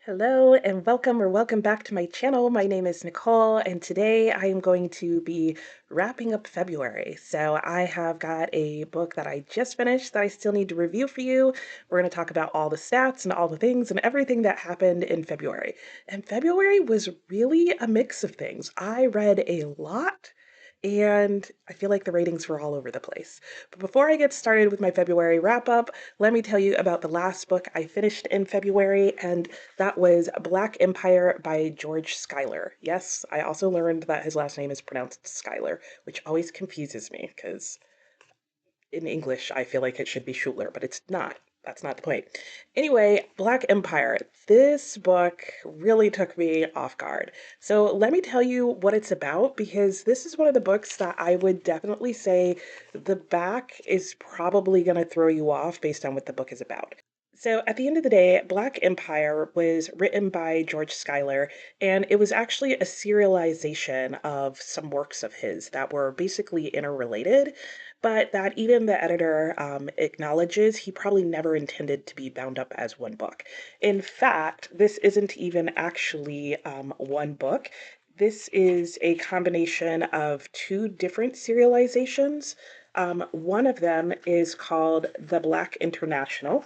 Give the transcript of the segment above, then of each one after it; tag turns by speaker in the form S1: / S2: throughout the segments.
S1: Hello and welcome back to my channel. My name is Nicole and today I am going to be wrapping up February. So I have got a book that I just finished that I still need to review for you. We're going to talk about all the stats and all the things and everything that happened in February. And February was really a mix of things. I read a lot and I feel like the ratings were all over the place. But before I get started with my February wrap up, let me tell you about the last book I finished in February, and that was Black Empire by George Schuyler. Yes, I also learned that his last name is pronounced Schuyler, which always confuses me because in English I feel like it should be Schuler, but it's not. That's not the point. Anyway, Black Empire. This book really took me off guard. So let me tell you what it's about because this is one of the books that I would definitely say the back is probably going to throw you off based on what the book is about. So at the end of the day, Black Empire was written by George Schuyler, and it was actually a serialization of some works of his that were basically interrelated, but that even the editor acknowledges he probably never intended to be bound up as one book. In fact, this isn't even actually one book. This is a combination of two different serializations. One of them is called The Black International,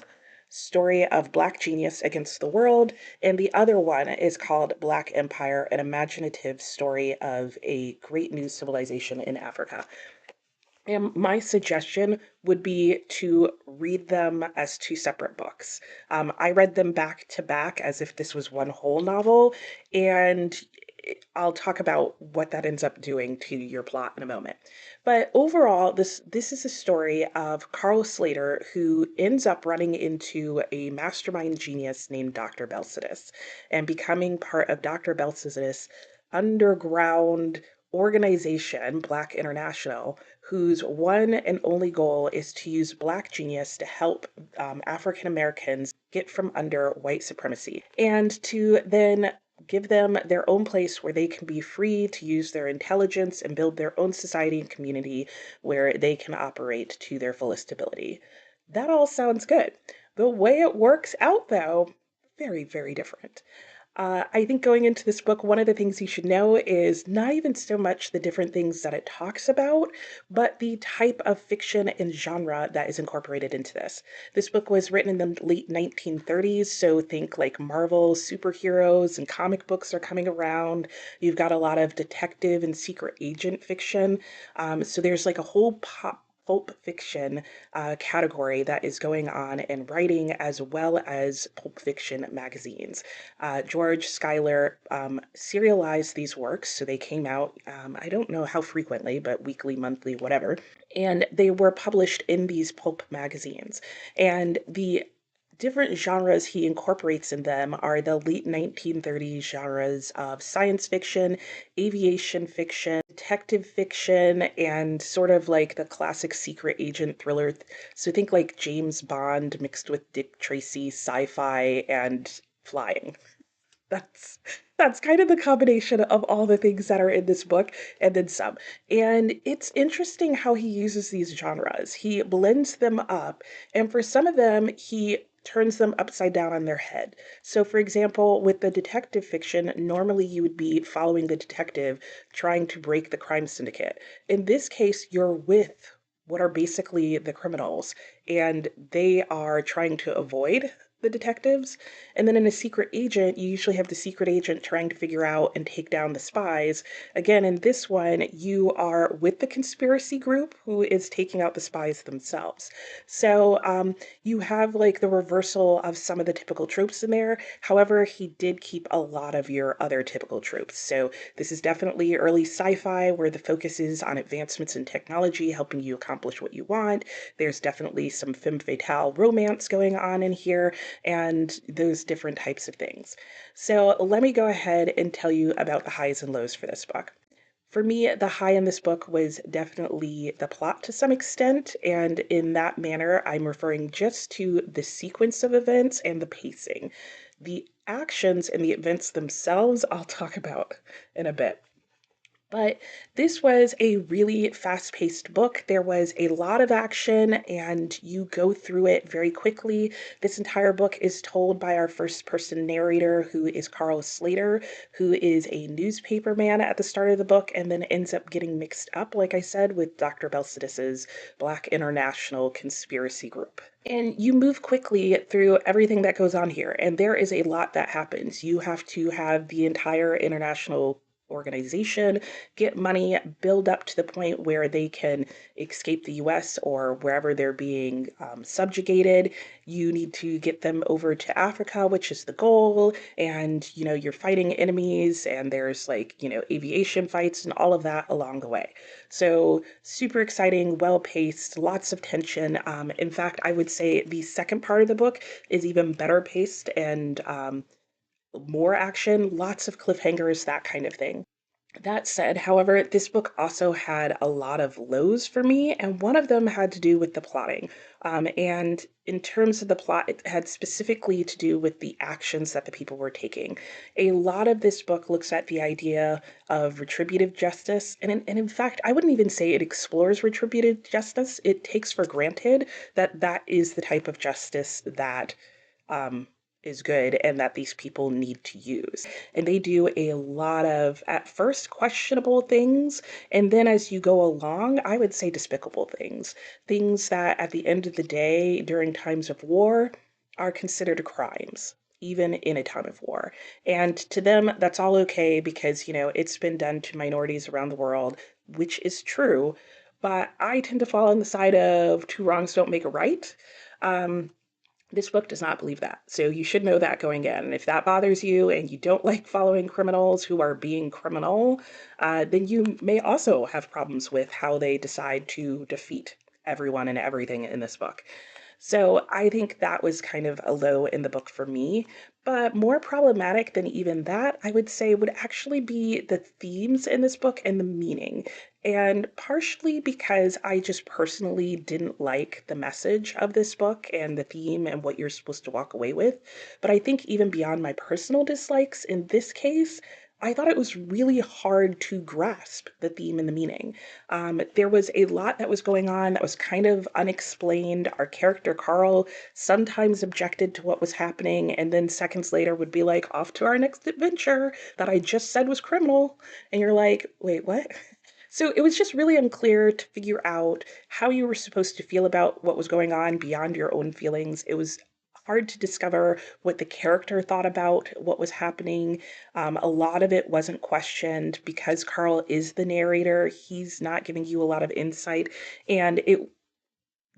S1: Story of Black Genius Against the World, and the other one is called Black Empire, an imaginative story of a great new civilization in Africa. And my suggestion would be to read them as two separate books. I read them back to back as if this was one whole novel, and I'll talk about what that ends up doing to your plot in a moment. But overall, this is a story of Carl Slater who ends up running into a mastermind genius named Dr. Belsidus and becoming part of Dr. Belsidus' underground organization, Black International, whose one and only goal is to use Black genius to help African Americans get from under white supremacy and to then give them their own place where they can be free to use their intelligence and build their own society and community where they can operate to their fullest ability. That all sounds good. The way it works out, though, very, very different. I think going into this book, one of the things you should know is not even so much the different things that it talks about, but the type of fiction and genre that is incorporated into this. This book was written in the late 1930s, so think like Marvel superheroes and comic books are coming around. You've got a lot of detective and secret agent fiction. So there's like a whole pulp fiction category that is going on in writing as well as pulp fiction magazines. George Schuyler serialized these works, so they came out, I don't know how frequently, but weekly, monthly, whatever, and they were published in these pulp magazines. And the different genres he incorporates in them are the late 1930s genres of science fiction, aviation fiction, detective fiction, and sort of like the classic secret agent thriller. So think like James Bond mixed with Dick Tracy, sci-fi, and flying. That's that's kind of the combination of all the things that are in this book and then some. And it's interesting how he uses these genres. He blends them up, and for some of them, he turns them upside down on their head. So, for example, with the detective fiction, normally you would be following the detective trying to break the crime syndicate. In this case, you're with what are basically the criminals, and they are trying to avoid the detectives. And then in a secret agent, you usually have the secret agent trying to figure out and take down the spies. Again, in this one, you are with the conspiracy group who is taking out the spies themselves. So you have like the reversal of some of the typical tropes in there. However, he did keep a lot of your other typical tropes. So this is definitely early sci-fi where the focus is on advancements in technology helping you accomplish what you want. There's definitely some femme fatale romance going on in here and those different types of things. So let me go ahead and tell you about the highs and lows for this book. For me, the high in this book was definitely the plot to some extent, and in that manner, I'm referring just to the sequence of events and the pacing. The actions and the events themselves, I'll talk about in a bit. But this was a really fast paced book. There was a lot of action, and you go through it very quickly. This entire book is told by our first person narrator, who is Carl Slater, who is a newspaper man at the start of the book and then ends up getting mixed up, like I said, with Dr. Belsidis's Black International Conspiracy Group. And you move quickly through everything that goes on here, and there is a lot that happens. You have to have the entire international organization get money, build up to the point where they can escape the US or wherever they're being subjugated. You need to get them over to Africa, which is the goal. And, you're fighting enemies, and there's aviation fights and all of that along the way. So, super exciting, well paced, lots of tension. In fact, I would say the second part of the book is even better paced and more action, lots of cliffhangers, that kind of thing. That said, however, this book also had a lot of lows for me, and one of them had to do with the plotting. And in terms of the plot, it had specifically to do with the actions that the people were taking. A lot of this book looks at the idea of retributive justice, and in fact, I wouldn't even say it explores retributive justice. It takes for granted that that is the type of justice that um, is good and that these people need to use. And they do a lot of, at first, questionable things. And then as you go along, I would say despicable things. Things that at the end of the day, during times of war, are considered crimes, even in a time of war. And to them, that's all okay because, it's been done to minorities around the world, which is true. But I tend to fall on the side of two wrongs don't make a right. Um, this book does not believe that. So you should know that going in. And if that bothers you and you don't like following criminals who are being criminal, then you may also have problems with how they decide to defeat everyone and everything in this book. So I think that was kind of a low in the book for me. But more problematic than even that, I would say, would actually be the themes in this book and the meaning. And partially because I just personally didn't like the message of this book and the theme and what you're supposed to walk away with. But I think even beyond my personal dislikes, in this case, I thought it was really hard to grasp the theme and the meaning. There was a lot that was going on that was kind of unexplained. Our character, Carl, sometimes objected to what was happening, and then seconds later would be like, off to our next adventure that I just said was criminal. And you're like, wait, what? So it was just really unclear to figure out how you were supposed to feel about what was going on beyond your own feelings. It was hard to discover what the character thought about what was happening. A lot of it wasn't questioned because Carl is the narrator. He's not giving you a lot of insight. And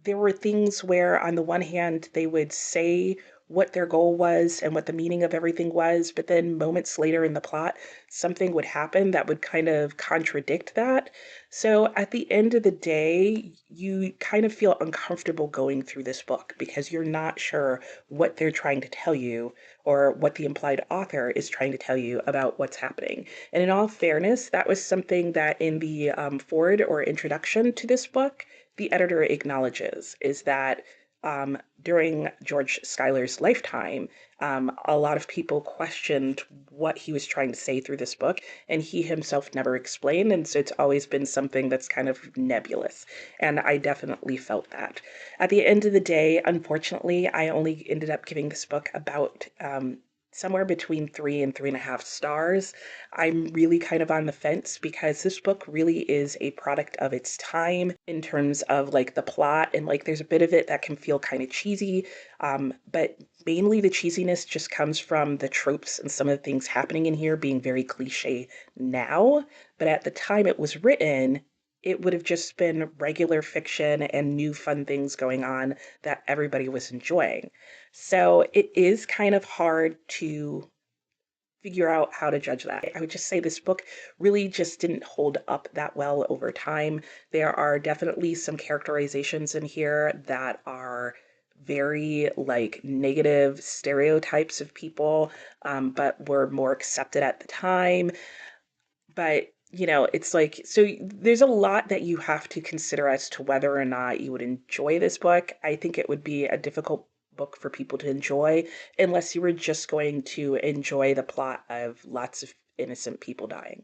S1: there were things where, on the one hand, they would say what their goal was and what the meaning of everything was, but then moments later in the plot, something would happen that would kind of contradict that. So at the end of the day, you kind of feel uncomfortable going through this book because you're not sure what they're trying to tell you or what the implied author is trying to tell you about what's happening. And in all fairness, that was something that in the foreword or introduction to this book, the editor acknowledges is that during George Schuyler's lifetime, a lot of people questioned what he was trying to say through this book, and he himself never explained. And so it's always been something that's kind of nebulous. And I definitely felt that. At the end of the day, unfortunately, I only ended up giving this book about somewhere between 3 and 3.5 stars. I'm really kind of on the fence because this book really is a product of its time in terms of the plot, and there's a bit of it that can feel kind of cheesy. But mainly the cheesiness just comes from the tropes and some of the things happening in here being very cliche now. But at the time it was written, it would have just been regular fiction and new fun things going on that everybody was enjoying. So it is kind of hard to figure out how to judge that. I would just say this book really just didn't hold up that well over time. There are definitely some characterizations in here that are very negative stereotypes of people, but were more accepted at the time. But it's so there's a lot that you have to consider as to whether or not you would enjoy this book. I think it would be a difficult book for people to enjoy unless you were just going to enjoy the plot of lots of innocent people dying.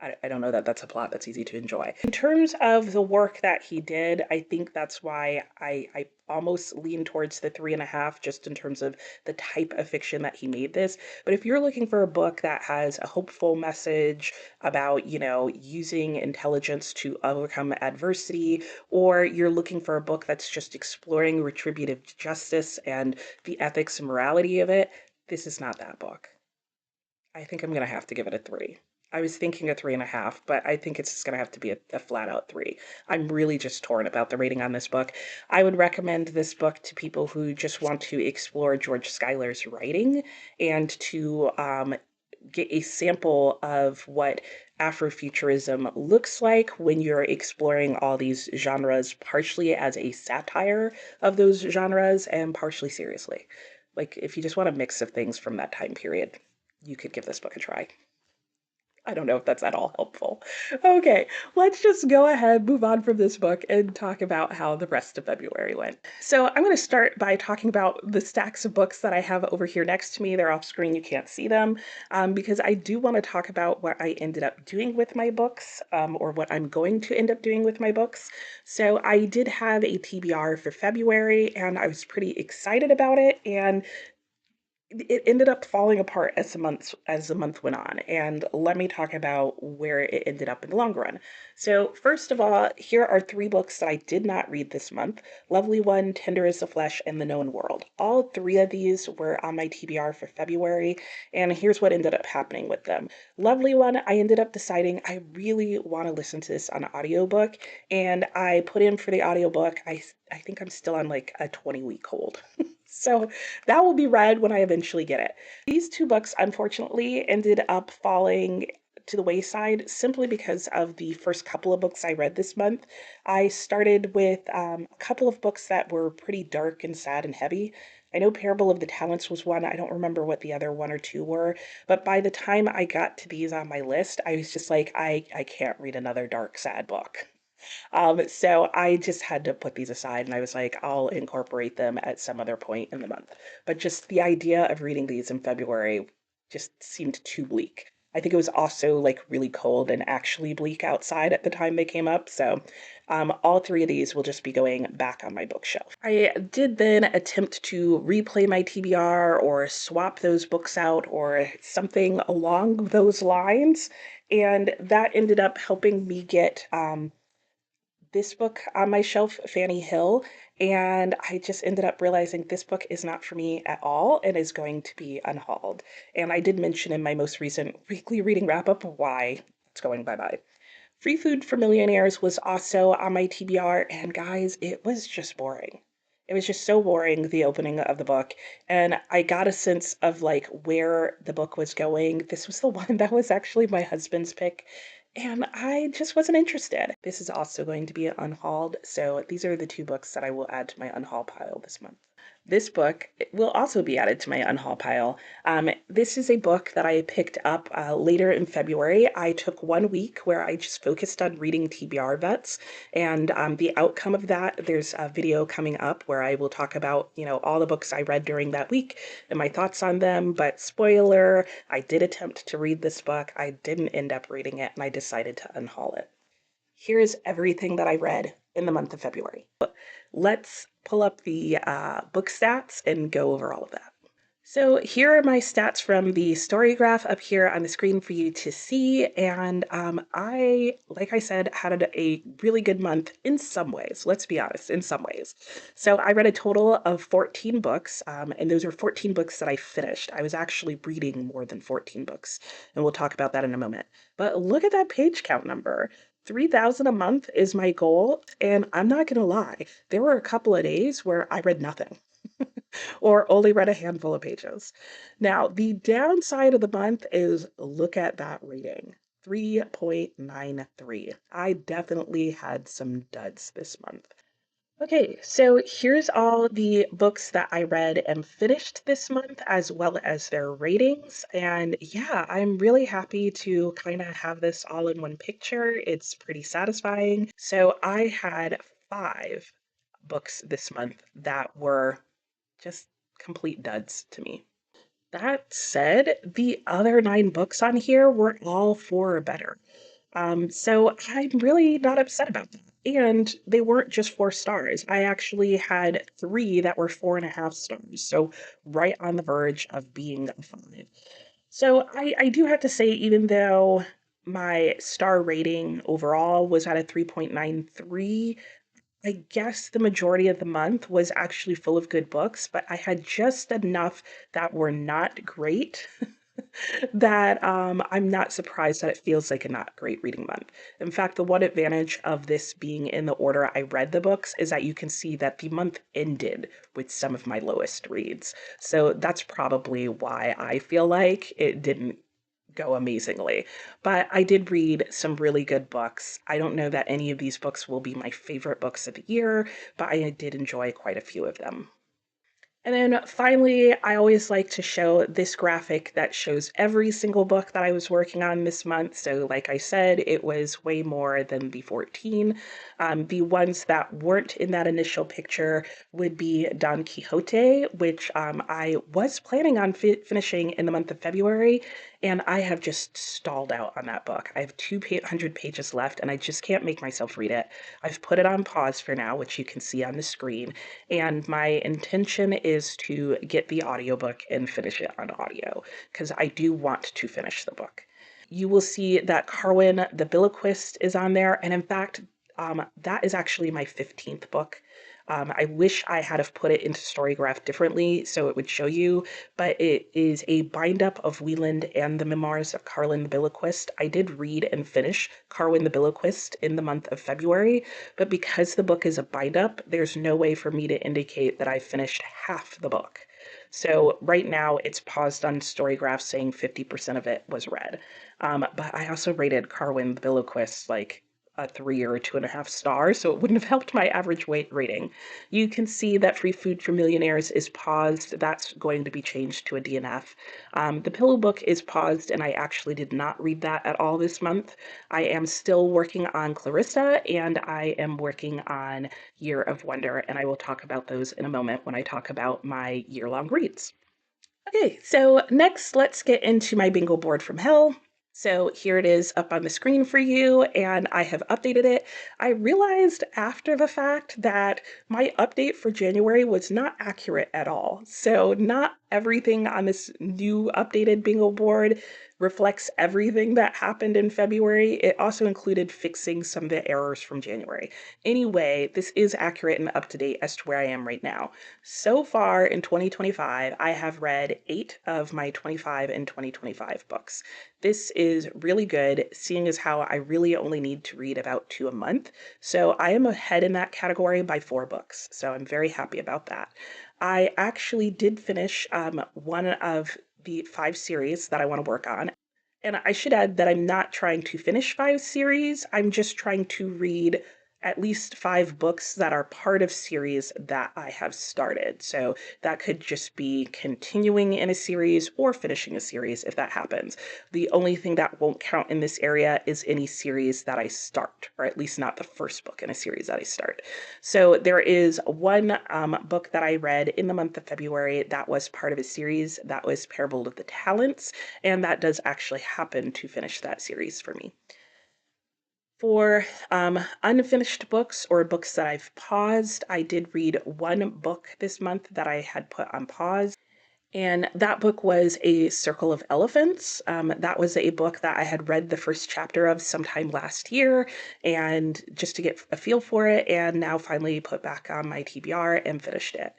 S1: I don't know that that's a plot that's easy to enjoy. In terms of the work that he did, I think that's why I almost lean towards the 3.5, just in terms of the type of fiction that he made this. But if you're looking for a book that has a hopeful message about, using intelligence to overcome adversity, or you're looking for a book that's just exploring retributive justice and the ethics and morality of it, this is not that book. I think I'm going to have to give it a 3. I was thinking a 3.5, but I think it's just going to have to be a flat out 3. I'm really just torn about the rating on this book. I would recommend this book to people who just want to explore George Schuyler's writing and to get a sample of what Afrofuturism looks like when you're exploring all these genres, partially as a satire of those genres and partially seriously. Like, if you just want a mix of things from that time period, you could give this book a try. I don't know if that's at all helpful. Okay, let's just go ahead, move on from this book, and talk about how the rest of February went. So I'm going to start by talking about the stacks of books that I have over here next to me. They're off screen, you can't see them, because I do want to talk about what I ended up doing with my books, or what I'm going to end up doing with my books. So I did have a TBR for February, and I was pretty excited about it, and it ended up falling apart as the month went on, and let me talk about where it ended up in the long run. So first of all, here are 3 books that I did not read this month: Lovely One, Tender as the Flesh, and The Known World. All 3 of these were on my TBR for February, and here's what ended up happening with them. Lovely One, I ended up deciding I really want to listen to this on audiobook, and I put in for the audiobook. I think I'm still on like a 20-week hold. So that will be read when I eventually get it. These 2 books, unfortunately, ended up falling to the wayside simply because of the first couple of books I read this month. I started with a couple of books that were pretty dark and sad and heavy. I know Parable of the Talents was one. I don't remember what the other 1 or 2 were, but by the time I got to these on my list, I was just like, I can't read another dark, sad book. So I just had to put these aside, and I was like, I'll incorporate them at some other point in the month. But just the idea of reading these in February just seemed too bleak. I think it was also like really cold and actually bleak outside at the time they came up. So all 3 of these will just be going back on my bookshelf. I did then attempt to replay my TBR or swap those books out or something along those lines. And that ended up helping me get this book on my shelf, Fanny Hill, and I just ended up realizing this book is not for me at all and is going to be Unhauled. And I did mention in my most recent weekly reading wrap up why it's going bye bye. Free Food for Millionaires was also on my TBR, and guys, it was just boring. It was just so boring, the opening of the book, and I got a sense of like where the book was going. This was the one that was actually my husband's pick, and I just wasn't interested. This is also going to be unhauled, so these are the 2 books that I will add to my unhaul pile this month. This book will also be added to my unhaul pile. This is a book that I picked up later in February. I took 1 week where I just focused on reading TBR vets, and the outcome of that, there's a video coming up where I will talk about, all the books I read during that week and my thoughts on them. But spoiler, I did attempt to read this book. I didn't end up reading it, and I decided to unhaul it. Here's everything that I read in the month of February. Let's pull up the book stats and go over all of that. So here are my stats from the story graph up here on the screen for you to see. And like I said, had a really good month in some ways. Let's be honest, in some ways. So I read a total of 14 books, and those are 14 books that I finished. I was actually reading more than 14 books, and we'll talk about that in a moment. But look at that page count number. 3,000 a month is my goal, and I'm not going to lie, there were a couple of days where I read nothing or only read a handful of pages. Now, the downside of the month is look at that rating. 3.93. I definitely had some duds this month. Okay, so here's all the books that I read and finished this month, as well as their ratings. And yeah, I'm really happy to kind of have this all in one picture. It's pretty satisfying. So I had 5 books this month that were just complete duds to me. That said, the other 9 books on here were all 4 or better. So I'm really not upset about that. And they weren't just 4 stars. I actually had three that were 4.5 stars. So right on the verge of being a five. So I do have to say, even though my star rating overall was at a 3.93, I guess the majority of the month was actually full of good books, but I had just enough that were not great that I'm not surprised that it feels like a not great reading month. In fact, the one advantage of this being in the order I read the books is that you can see that the month ended with some of my lowest reads. So that's probably why I feel like it didn't go amazingly. But I did read some really good books. I don't know that any of these books will be my favorite books of the year, but I did enjoy quite a few of them. And then finally, I always like to show this graphic that shows every single book that I was working on this month. So, like I said, it was way more than the 14. The ones that weren't in that initial picture would be Don Quixote, which I was planning on finishing in the month of February, and I have just stalled out on that book. I have 200 pages left, and I just can't make myself read it. I've put it on pause for now, which you can see on the screen, and my intention is to get the audiobook and finish it on audio because I do want to finish the book. You will see that Carwin the Billiquist is on there, and in fact, that is actually my 15th book. I wish I had have put it into Storygraph differently so it would show you, but it is a bind up of Wieland and the memoirs of Carwin the Billiquist. I did read and finish Carwin the Billiquist in the month of February, but because the book is a bind up, there's no way for me to indicate that I finished half the book. So right now it's paused on Storygraph saying 50% of it was read. But I also rated Carwin the Billiquist like a 3 or 2.5 stars, so it wouldn't have helped my average weight rating. You can see that Free Food for Millionaires is paused. That's going to be changed to a DNF. The Pillow Book is paused, and I actually did not read that at all this month. I am still working on Clarissa, and I am working on Year of Wonder, and I will talk about those in a moment when I talk about my year-long reads. Okay, so next let's get into my bingo board from hell. So here it is up on the screen for you, and I have updated it. I realized after the fact that my update for January was not accurate at all. So not everything on this new updated bingo board reflects everything that happened in February. It also included fixing some of the errors from January. Anyway, this is accurate and up to date as to where I am right now. So far in 2025, I have read 8 of my 25 and 2025 books. This is really good, seeing as how I really only need to read about 2 a month. So I am ahead in that category by 4 books. So I'm very happy about that. I actually did finish one of the 5 series that I want to work on. And I should add that I'm not trying to finish 5 series. I'm just trying to read at least 5 books that are part of series that I have started. So that could just be continuing in a series or finishing a series if that happens. The only thing that won't count in this area is any series that I start, or at least not the first book in a series that I start. So there is one book that I read in the month of February that was part of a series that was Parable of the Talents, and that does actually happen to finish that series for me. For unfinished books or books that I've paused, I did read one book this month that I had put on pause. And that book was A Circle of Elephants. That was a book that I had read the first chapter of sometime last year, and just to get a feel for it, and now finally put back on my TBR and finished it.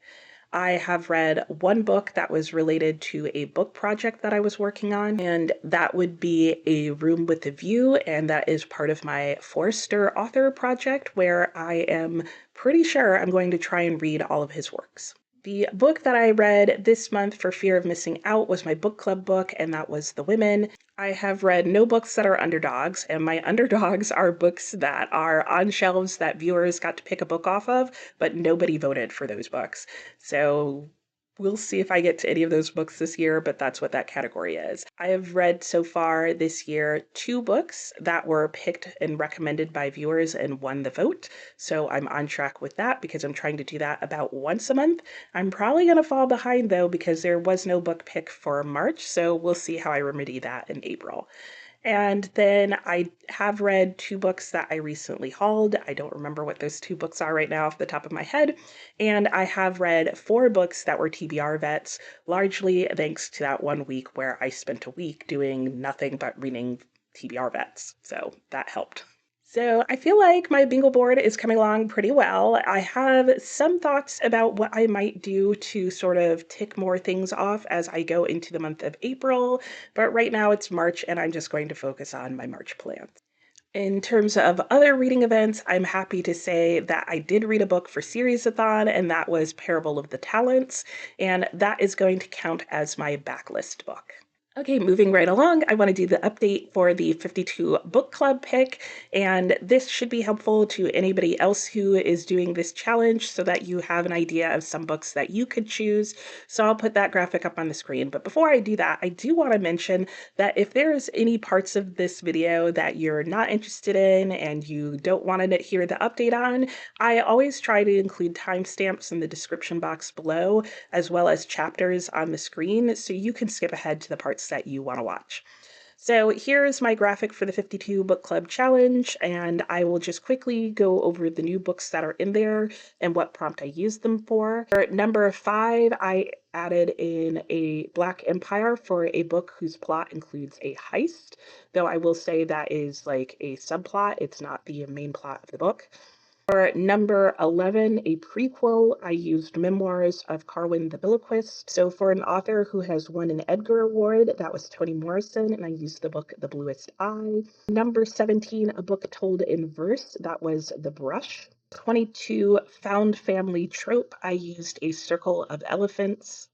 S1: I have read one book that was related to a book project that I was working on, and that would be A Room with a View, and that is part of my Forster author project where I am pretty sure I'm going to try and read all of his works. The book that I read this month for fear of missing out was my book club book, and that was The Women. I have read no books that are underdogs, and my underdogs are books that are on shelves that viewers got to pick a book off of, but nobody voted for those books. So we'll see if I get to any of those books this year, but that's what that category is. I have read so far this year 2 books that were picked and recommended by viewers and won the vote. So I'm on track with that because I'm trying to do that about once a month. I'm probably going to fall behind though because there was no book pick for March, so we'll see how I remedy that in April. And then I have read two books that I recently hauled. I don't remember what those two books are right now off the top of my head. And I have read four books that were TBR vets, largely thanks to that 1 week where I spent a week doing nothing but reading TBR vets. So that helped. So I feel like my bingo board is coming along pretty well. I have some thoughts about what I might do to sort of tick more things off as I go into the month of April, but right now it's March and I'm just going to focus on my March plans. In terms of other reading events, I'm happy to say that I did read a book for Seriesathon, and that was Parable of the Talents, and that is going to count as my backlist book. Okay, moving right along, I want to do the update for the 52 book club pick, and this should be helpful to anybody else who is doing this challenge so that you have an idea of some books that you could choose. So I'll put that graphic up on the screen. But before I do that, I do want to mention that if there's any parts of this video that you're not interested in and you don't want to hear the update on, I always try to include timestamps in the description box below, as well as chapters on the screen, so you can skip ahead to the parts that you want to watch. So here's my graphic for the 52 book club challenge, and I will just quickly go over the new books that are in there and what prompt I used them for. For number 5, I added in a Black Empire for a book whose plot includes a heist, though I will say that is like a subplot, it's not the main plot of the book. For number 11, a prequel, I used Memoirs of Carwyn the Billiquist. So for an author who has won an Edgar Award, that was Toni Morrison, and I used the book The Bluest Eye. Number 17, a book told in verse, that was The Brush. 22, found family trope, I used A Circle of Elephants.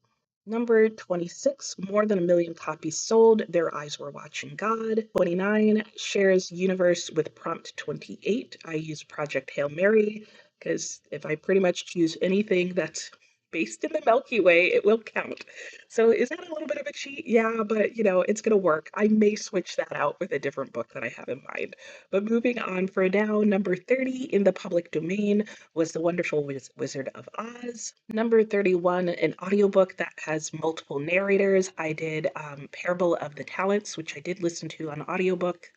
S1: Number 26, more than 1 million copies sold, Their Eyes Were Watching God. 29, shares universe with prompt 28. I use Project Hail Mary because if I pretty much choose anything that's based in the Milky Way, it will count. So is that a little bit of a cheat? Yeah, but it's going to work. I may switch that out with a different book that I have in mind. But moving on for now, number 30 in the public domain was The Wonderful Wizard of Oz. Number 31, an audiobook that has multiple narrators. I did Parable of the Talents, which I did listen to on audiobook.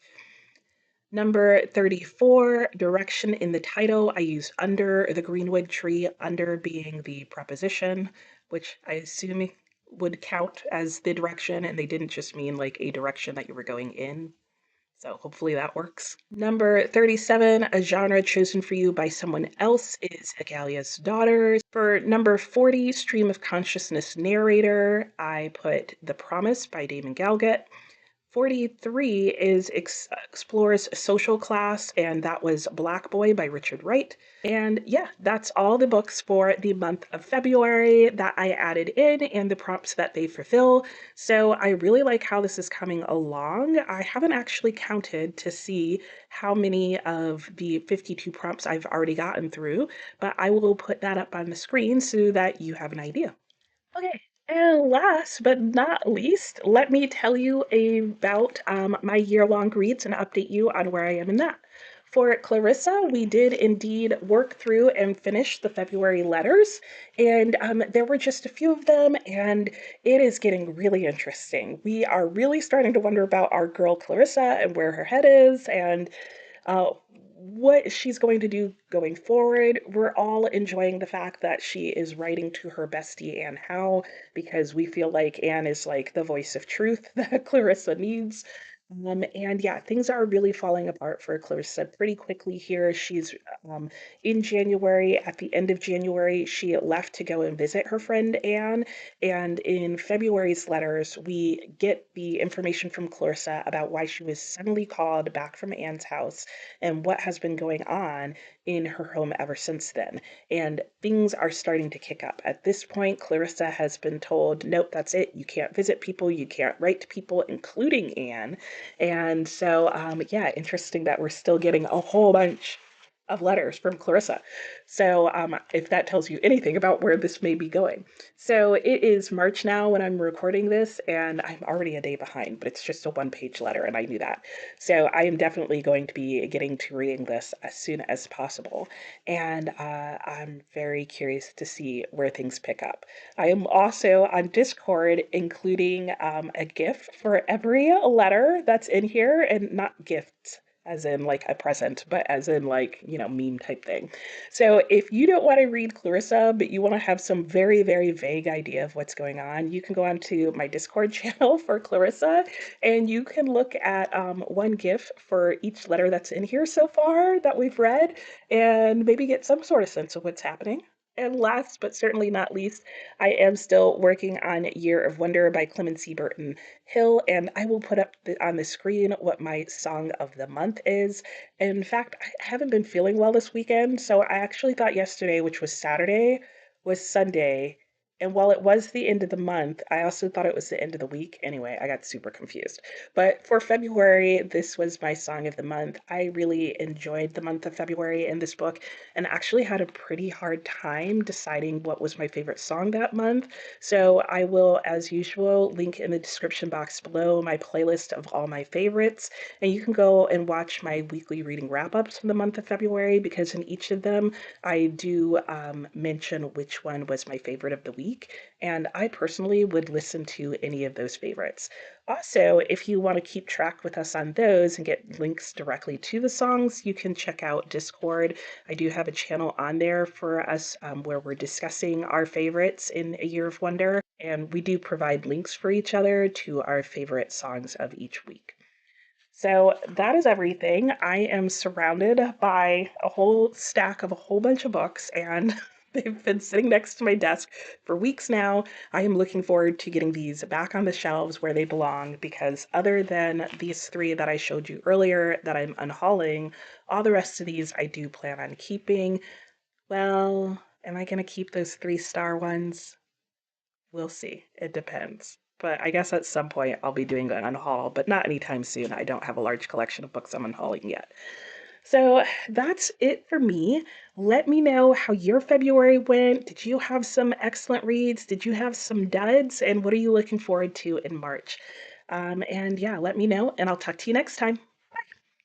S1: Number 34, direction in the title. I used under the greenwood tree, under being the preposition, which I assume would count as the direction, and they didn't just mean like a direction that you were going in. So hopefully that works. Number 37, a genre chosen for you by someone else is Agalia's Daughters. For number 40, stream of consciousness narrator, I put The Promise by Damon Galgut. 43 is explores social class, and that was Black Boy by Richard Wright. And yeah, that's all the books for the month of February that I added in and the prompts that they fulfill. So I really like how this is coming along. I haven't actually counted to see how many of the 52 prompts I've already gotten through, but I will put that up on the screen so that you have an idea. Okay, and last but not least, let me tell you about my year-long reads and update you on where I am in that. For Clarissa, we did indeed work through and finish the February letters, and there were just a few of them, and it is getting really interesting. We are really starting to wonder about our girl Clarissa and where her head is, and uh, what she's going to do going forward. We're all enjoying the fact that she is writing to her bestie Anne Howe because we feel like Anne is like the voice of truth that Clarissa needs. And yeah, things are really falling apart for Clarissa pretty quickly here. She's in January, at the end of January, she left to go and visit her friend Anne. And in February's letters, we get the information from Clarissa about why she was suddenly called back from Anne's house and what has been going on in her home ever since then. And things are starting to kick up. At this point, Clarissa has been told, nope, that's it. You can't visit people. You can't write to people, including Anne. And so, yeah, interesting that we're still getting a whole bunch of letters from Clarissa. So, if that tells you anything about where this may be going. So, it is March now when I'm recording this, and I'm already a day behind, but it's just a one-page letter, and I knew that. So, I am definitely going to be getting to reading this as soon as possible. And I'm very curious to see where things pick up. I am also on Discord including a GIF for every letter that's in here, and not gifts as in like a present, but as in like, meme type thing. So if you don't want to read Clarissa, but you want to have some very, very vague idea of what's going on, you can go onto my Discord channel for Clarissa and you can look at one GIF for each letter that's in here so far that we've read and maybe get some sort of sense of what's happening. And last but certainly not least, I am still working on Year of Wonder by Clemency Burton Hill, and I will put up on the screen what my song of the month is. In fact, I haven't been feeling well this weekend, so I actually thought yesterday, which was Saturday, was Sunday. And while it was the end of the month, I also thought it was the end of the week. Anyway, I got super confused. But for February, this was my song of the month. I really enjoyed the month of February in this book and actually had a pretty hard time deciding what was my favorite song that month. So I will, as usual, link in the description box below my playlist of all my favorites. And you can go and watch my weekly reading wrap-ups from the month of February because in each of them, I do mention which one was my favorite of the week. And I personally would listen to any of those favorites. Also, if you want to keep track with us on those and get links directly to the songs, you can check out Discord. I do have a channel on there for us where we're discussing our favorites in A Year of Wonder, and we do provide links for each other to our favorite songs of each week. So that is everything. I am surrounded by a whole stack of a whole bunch of books, and they've been sitting next to my desk for weeks now. I am looking forward to getting these back on the shelves where they belong because, other than these three that I showed you earlier that I'm unhauling, all the rest of these I do plan on keeping. Well, am I going to keep those 3-star ones? We'll see. It depends. But I guess at some point I'll be doing an unhaul, but not anytime soon. I don't have a large collection of books I'm unhauling yet. So that's it for me. Let me know how your February went. Did you have some excellent reads? Did you have some duds? And what are you looking forward to in March? And yeah, let me know, and I'll talk to you next time.